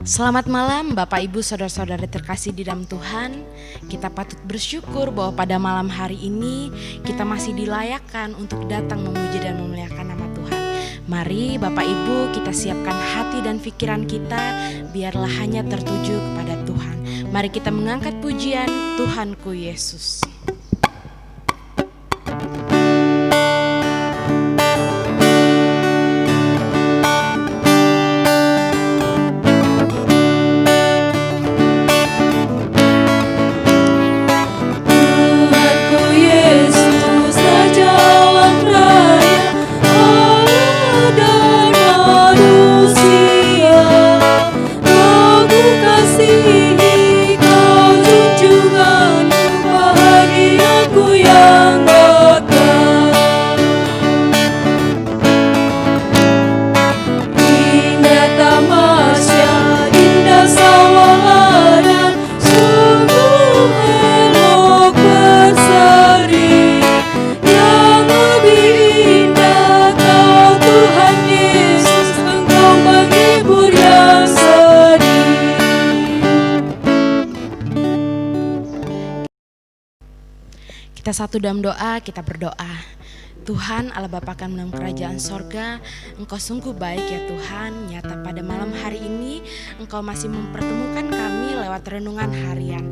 Selamat malam Bapak Ibu Saudara-saudara terkasih di dalam Tuhan. Kita patut bersyukur bahwa pada malam hari ini kita masih dilayakkan untuk datang memuji dan memuliakan nama Tuhan. Mari Bapak Ibu kita siapkan hati dan pikiran kita, biarlah hanya tertuju kepada Tuhan. Mari kita mengangkat pujian Tuhanku Yesus. Kita satu dalam doa, kita berdoa. Tuhan Allah Bapa kami dalam kerajaan sorga, Engkau sungguh baik ya Tuhan. Nyata pada malam hari ini Engkau masih mempertemukan kami lewat renungan harian.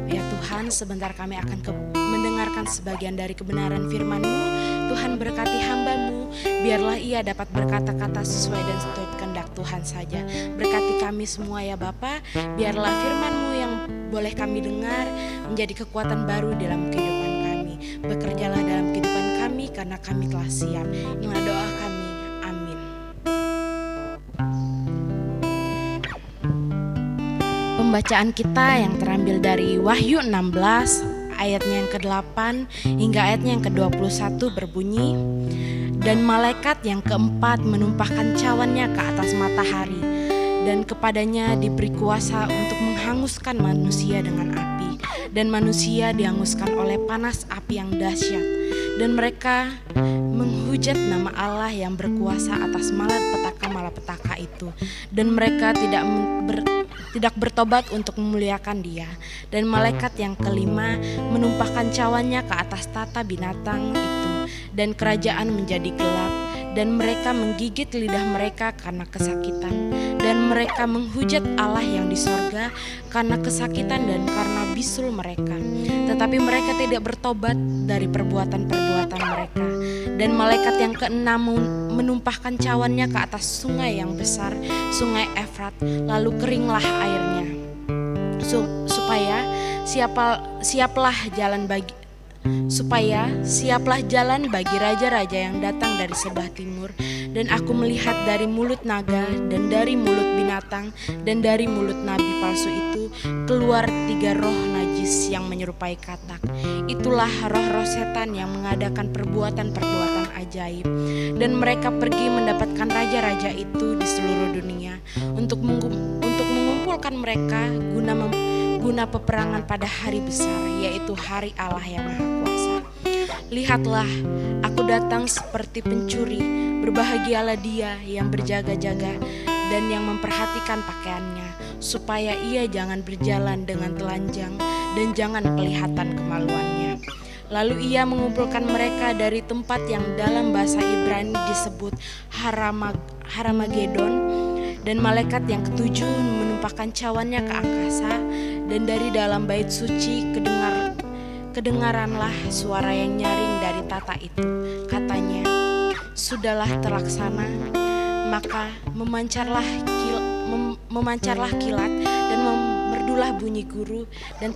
Ya Tuhan, sebentar kami akan mendengarkan sebagian dari kebenaran firman-Mu. Tuhan berkati hamba-Mu, biarlah ia dapat berkata-kata sesuai dan seturut kehendak Tuhan saja. Berkati kami semua ya Bapa, biarlah firman-Mu yang boleh kami dengar menjadi kekuatan baru dalam kehidupan kami. Bekerjalah dalam kehidupan kami karena kami telah siap. Inilah doa kami. Amin. Pembacaan kita yang terambil dari Wahyu 16 ayatnya yang ke-8 hingga ayatnya yang ke-21 berbunyi, dan malaikat yang keempat menumpahkan cawannya ke atas matahari, dan kepadanya diberi kuasa untuk menghanguskan manusia dengan api, dan manusia dihanguskan oleh panas api yang dahsyat, dan mereka menghujat nama Allah yang berkuasa atas malapetaka itu, dan mereka tidak bertobat untuk memuliakan Dia. Dan malaikat yang kelima menumpahkan cawannya ke atas tata binatang itu, dan kerajaan menjadi gelap, dan mereka menggigit lidah mereka karena kesakitan, dan mereka menghujat Allah yang di sorga karena kesakitan dan karena bisul mereka. Tetapi mereka tidak bertobat dari perbuatan-perbuatan mereka. Dan malaikat yang keenam menumpahkan cawannya ke atas sungai yang besar, sungai Efrat, lalu keringlah airnya. Supaya siaplah jalan bagi raja-raja yang datang dari sebelah timur. Dan aku melihat dari mulut naga dan dari mulut binatang dan dari mulut nabi palsu itu keluar 3 roh najis yang menyerupai katak. Itulah roh-roh setan yang mengadakan perbuatan-perbuatan ajaib. Dan mereka pergi mendapatkan raja-raja itu di seluruh dunia untuk mengumpulkan mereka guna peperangan pada hari besar, yaitu hari Allah yang Maha Kuasa. Lihatlah, aku datang seperti pencuri. Berbahagialah dia yang berjaga-jaga dan yang memperhatikan pakaiannya, supaya ia jangan berjalan dengan telanjang dan jangan kelihatan kemaluannya. Lalu ia mengumpulkan mereka dari tempat yang dalam bahasa Ibrani disebut Haramagedon. Dan malaikat yang ketujuh menumpahkan cawannya ke angkasa, dan dari dalam bait suci kedengaranlah suara yang nyaring dari tata itu. Katanya, sudahlah terlaksana, maka memancarlah kilat dan memerdulah bunyi guru, dan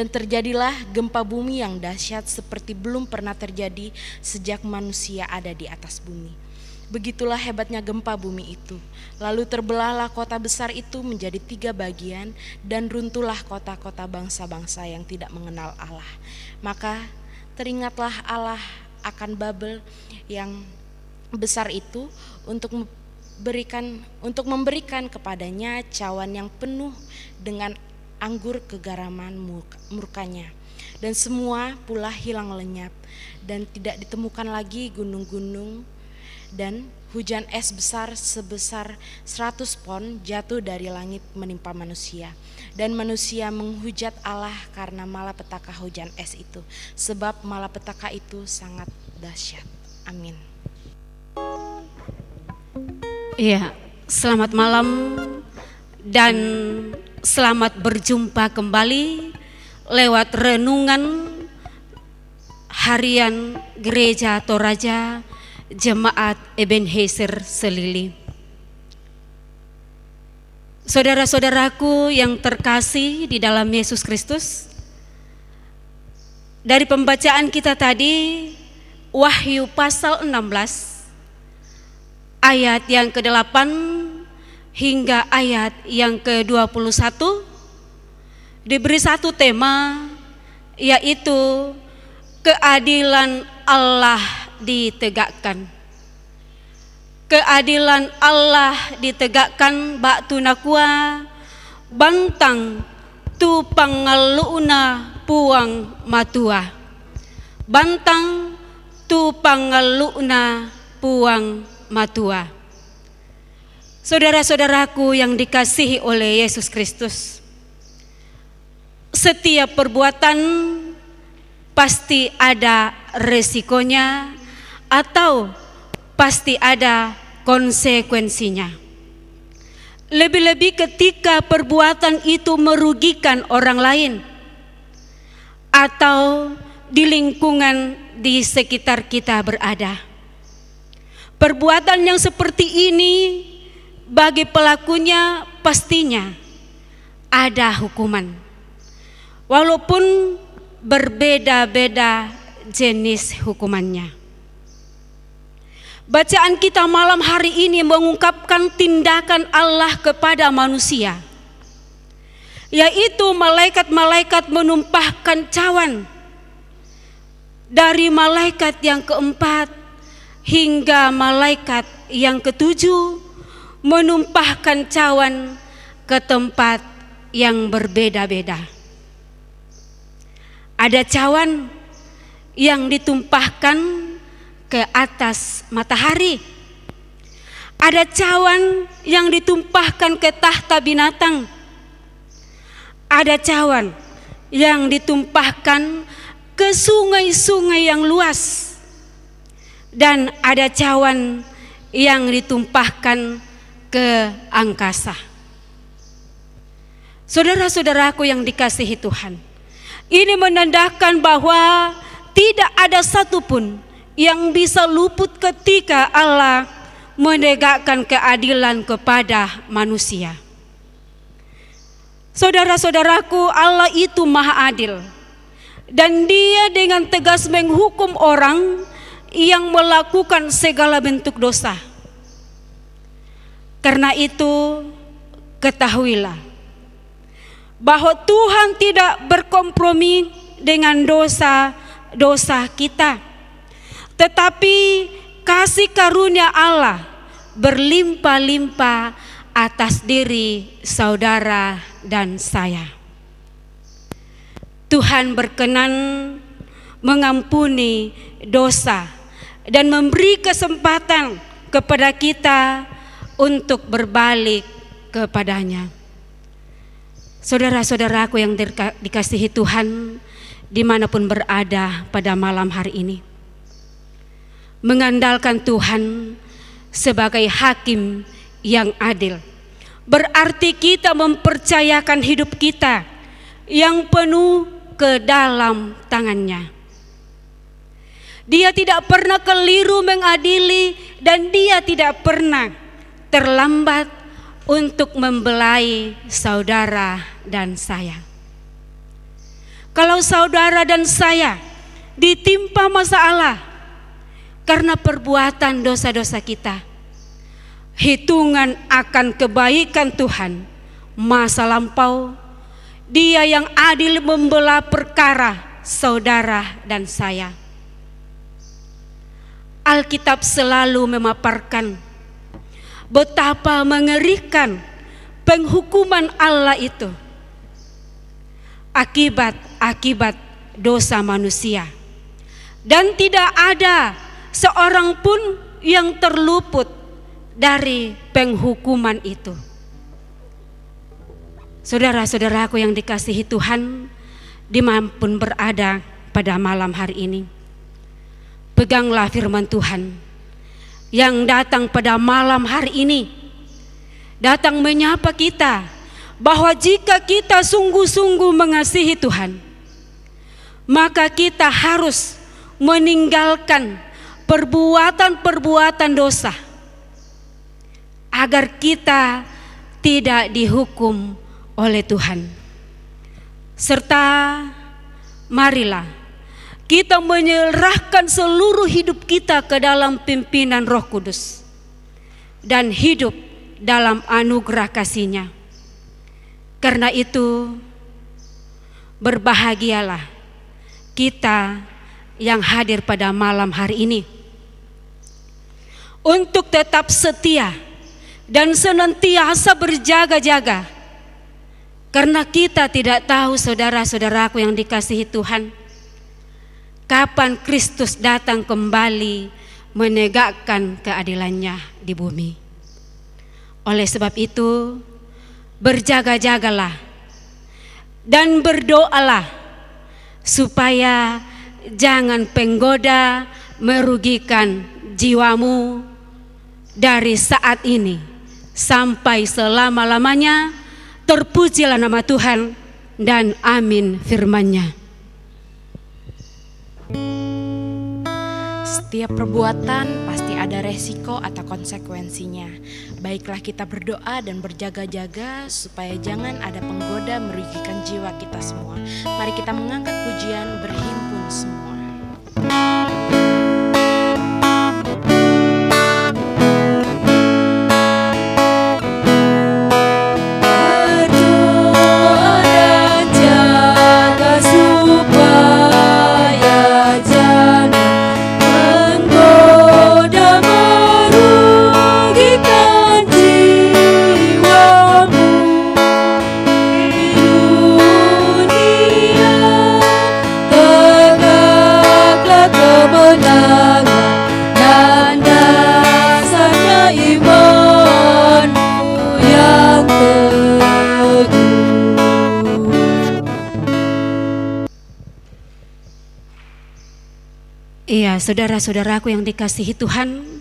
terjadilah gempa bumi yang dahsyat seperti belum pernah terjadi sejak manusia ada di atas bumi. Begitulah hebatnya gempa bumi itu. Lalu terbelahlah kota besar itu menjadi 3 bagian, dan runtuhlah kota-kota bangsa-bangsa yang tidak mengenal Allah. Maka teringatlah Allah akan Babel yang besar itu untuk memberikan kepadanya cawan yang penuh dengan anggur kegaraman murkanya. Dan semua pula hilang lenyap, dan tidak ditemukan lagi gunung-gunung Dan hujan es besar sebesar 100 pon jatuh dari langit menimpa manusia. Dan manusia menghujat Allah karena malapetaka hujan es itu, sebab malapetaka itu sangat dahsyat. Amin. Iya, selamat malam dan selamat berjumpa kembali lewat renungan harian Gereja Toraja Jemaat Ebenezer Selili. Saudara-saudaraku yang terkasih di dalam Yesus Kristus, dari pembacaan kita tadi, Wahyu pasal 16, ayat yang ke-8 hingga ayat yang ke-21, diberi satu tema, yaitu keadilan Allah ditegakkan. Keadilan Allah ditegakkan baktu nakua bantang tu pangaluna puang matua. Bantang tu pangaluna puang matua. Saudara-saudaraku yang dikasihi oleh Yesus Kristus, setiap perbuatan pasti ada resikonya atau pasti ada konsekuensinya. Lebih-lebih ketika perbuatan itu merugikan orang lain atau di lingkungan di sekitar kita berada. Perbuatan yang seperti ini bagi pelakunya pastinya ada hukuman, walaupun berbeda-beda jenis hukumannya. Bacaan kita malam hari ini mengungkapkan tindakan Allah kepada manusia, yaitu malaikat-malaikat menumpahkan cawan dari malaikat yang keempat hingga malaikat yang ketujuh, menumpahkan cawan ke tempat yang berbeda-beda. Ada cawan yang ditumpahkan ke atas matahari. Ada cawan yang ditumpahkan ke tahta binatang. Ada cawan yang ditumpahkan ke sungai-sungai yang luas. Dan ada cawan yang ditumpahkan ke angkasa. Saudara-saudaraku yang dikasihi Tuhan, ini menandakan bahwa tidak ada satupun yang bisa luput ketika Allah menegakkan keadilan kepada manusia. Saudara-saudaraku, Allah itu maha adil, dan Dia dengan tegas menghukum orang yang melakukan segala bentuk dosa. Karena itu, ketahuilah bahwa Tuhan tidak berkompromi dengan dosa-dosa kita. Tetapi kasih karunia Allah berlimpah-limpah atas diri saudara dan saya. Tuhan berkenan mengampuni dosa dan memberi kesempatan kepada kita untuk berbalik kepadanya. Saudara-saudaraku yang dikasihi Tuhan, dimanapun berada pada malam hari ini, mengandalkan Tuhan sebagai hakim yang adil berarti kita mempercayakan hidup kita yang penuh ke dalam tangannya. Dia tidak pernah keliru mengadili dan Dia tidak pernah terlambat untuk membelai saudara dan saya. Kalau saudara dan saya ditimpa masalah karena perbuatan dosa-dosa kita, hitungan akan kebaikan Tuhan masa lampau, Dia yang adil membelah perkara saudara dan saya. Alkitab selalu memaparkan betapa mengerikan penghukuman Allah itu akibat dosa manusia. Dan tidak ada seorang pun yang terluput dari penghukuman itu. Saudara-saudaraku yang dikasihi Tuhan, dimanapun berada pada malam hari ini, peganglah firman Tuhan yang datang pada malam hari ini, datang menyapa kita bahwa jika kita sungguh-sungguh mengasihi Tuhan, maka kita harus meninggalkan perbuatan-perbuatan dosa agar kita tidak dihukum oleh Tuhan. Serta marilah kita menyerahkan seluruh hidup kita ke dalam pimpinan Roh Kudus dan hidup dalam anugerah kasih-Nya. Karena itu, berbahagialah kita yang hadir pada malam hari ini untuk tetap setia dan senantiasa berjaga-jaga, karena kita tidak tahu, saudara-saudaraku yang dikasihi Tuhan, kapan Kristus datang kembali menegakkan keadilannya di bumi. Oleh sebab itu, berjaga-jagalah dan berdoalah supaya jangan penggoda merugikan jiwamu dari saat ini sampai selama-lamanya. Terpujilah nama Tuhan dan amin firman-Nya. Setiap perbuatan pasti ada resiko atau konsekuensinya. Baiklah kita berdoa dan berjaga-jaga supaya jangan ada penggoda merugikan jiwa kita semua. Mari kita mengangkat pujian berhimpun semua. Iya, saudara-saudaraku yang dikasihi Tuhan,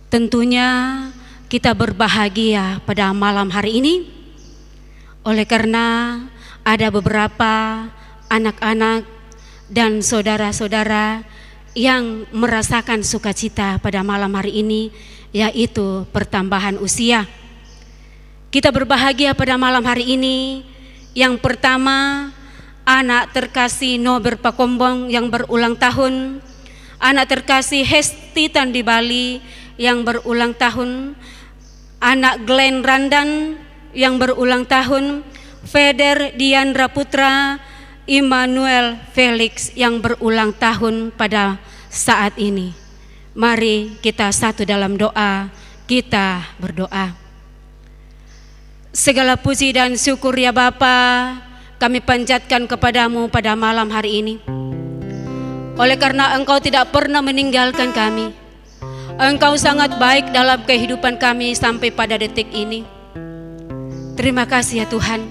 tentunya kita berbahagia pada malam hari ini oleh karena ada beberapa anak-anak dan saudara-saudara yang merasakan sukacita pada malam hari ini, yaitu pertambahan usia. Kita berbahagia pada malam hari ini. Yang pertama, anak terkasih Nober Pakombong yang berulang tahun, anak terkasih Hesti Tandi Bali yang berulang tahun, anak Glenn Randan yang berulang tahun, Feder Diandra Putra, Immanuel Felix yang berulang tahun pada saat ini. Mari kita satu dalam doa, kita berdoa. Segala puji dan syukur ya Bapa, kami panjatkan kepadamu pada malam hari ini. Oleh karena Engkau tidak pernah meninggalkan kami, Engkau sangat baik dalam kehidupan kami sampai pada detik ini. Terima kasih ya Tuhan,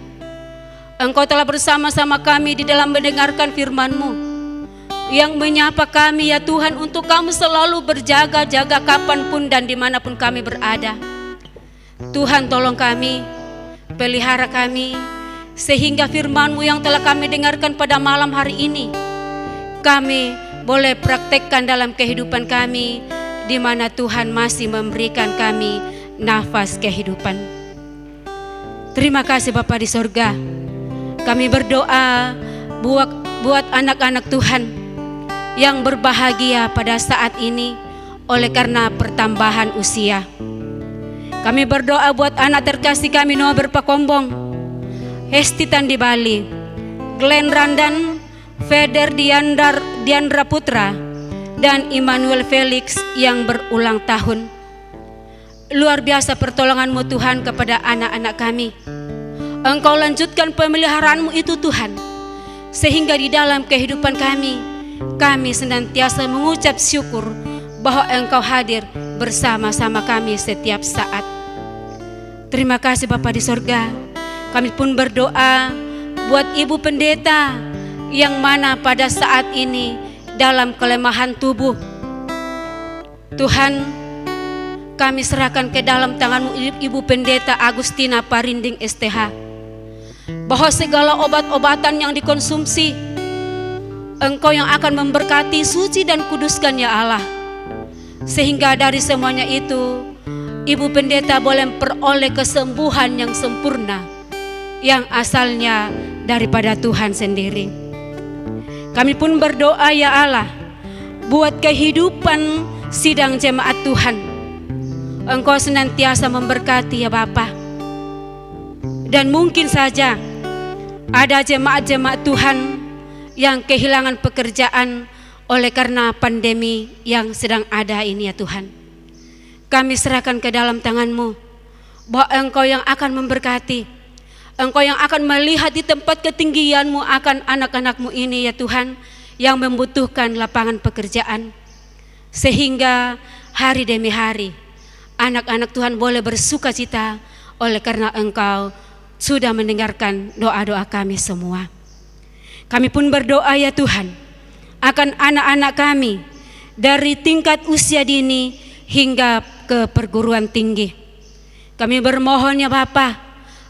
Engkau telah bersama-sama kami di dalam mendengarkan firman-Mu yang menyapa kami ya Tuhan, untuk kami selalu berjaga-jaga kapanpun dan dimanapun kami berada. Tuhan, tolong kami, pelihara kami, sehingga firman-Mu yang telah kami dengarkan pada malam hari ini kami boleh praktekkan dalam kehidupan kami, di mana Tuhan masih memberikan kami nafas kehidupan. Terima kasih Bapa di sorga. Kami berdoa buat anak-anak Tuhan yang berbahagia pada saat ini oleh karena pertambahan usia. Kami berdoa buat anak terkasih kami Nober Pakombong, Hesti Tandi Bali, Glenn Randan, Feder Diandra Putra, dan Immanuel Felix yang berulang tahun. Luar biasa pertolongan-Mu Tuhan kepada anak-anak kami. Engkau lanjutkan pemeliharaan-Mu itu Tuhan, sehingga di dalam kehidupan kami senantiasa mengucap syukur bahwa Engkau hadir bersama-sama kami setiap saat. Terima kasih Bapa di sorga. Kami pun berdoa buat Ibu Pendeta yang mana pada saat ini dalam kelemahan tubuh. Tuhan, kami serahkan ke dalam tangan-Mu Ibu Pendeta Agustina Parinding STH, bahwa segala obat-obatan yang dikonsumsi, Engkau yang akan memberkati, suci dan kuduskan ya Allah. Sehingga dari semuanya itu, Ibu Pendeta boleh memperoleh kesembuhan yang sempurna, yang asalnya daripada Tuhan sendiri. Kami pun berdoa ya Allah, buat kehidupan sidang jemaat Tuhan. Engkau senantiasa memberkati ya Bapa. Dan mungkin saja ada jemaat-jemaat Tuhan yang kehilangan pekerjaan oleh karena pandemi yang sedang ada ini ya Tuhan. Kami serahkan ke dalam tangan-Mu, bahwa Engkau yang akan memberkati, Engkau yang akan melihat di tempat ketinggian-Mu akan anak-anak-Mu ini ya Tuhan, yang membutuhkan lapangan pekerjaan. Sehingga hari demi hari anak-anak Tuhan boleh bersuka cita oleh karena Engkau sudah mendengarkan doa-doa kami semua. Kami pun berdoa ya Tuhan akan anak-anak kami dari tingkat usia dini hingga ke perguruan tinggi. Kami bermohon ya Bapa,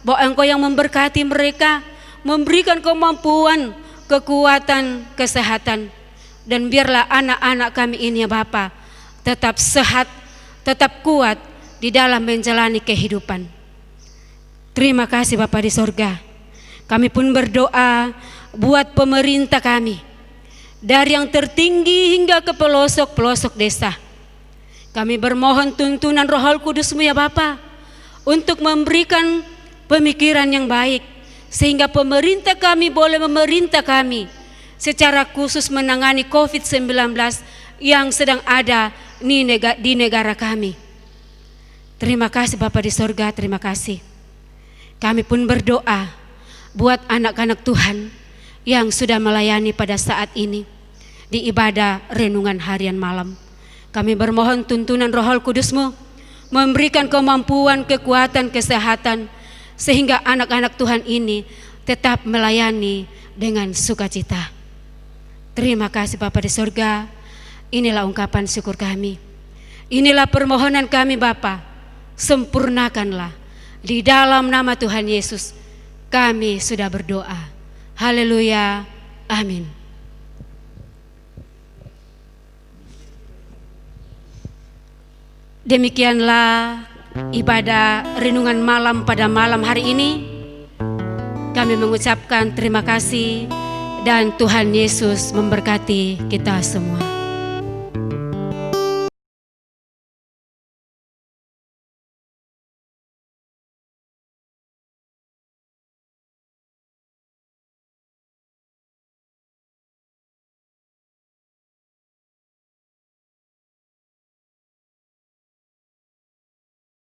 bahwa Engkau yang memberkati mereka, memberikan kemampuan, kekuatan, kesehatan. Dan biarlah anak-anak kami ini ya Bapa tetap sehat, tetap kuat di dalam menjalani kehidupan. Terima kasih Bapa di sorga. Kami pun berdoa buat pemerintah kami, dari yang tertinggi hingga ke pelosok-pelosok desa. Kami bermohon tuntunan Roh Kudus-Mu ya Bapa, untuk memberikan pemikiran yang baik, sehingga pemerintah kami boleh memerintah kami secara khusus menangani COVID-19 yang sedang ada di negara kami. Terima kasih Bapa di sorga, terima kasih. Kami pun berdoa buat anak-anak Tuhan yang sudah melayani pada saat ini di ibadah renungan harian malam. Kami bermohon tuntunan Roh Kudus-Mu memberikan kemampuan, kekuatan, kesehatan, sehingga anak-anak Tuhan ini tetap melayani dengan sukacita. Terima kasih Bapa di sorga. Inilah ungkapan syukur kami. Inilah permohonan kami Bapa. Sempurnakanlah di dalam nama Tuhan Yesus. Kami sudah berdoa. Haleluya. Amin. Demikianlah ibadah renungan malam pada malam hari ini. Kami mengucapkan terima kasih dan Tuhan Yesus memberkati kita semua.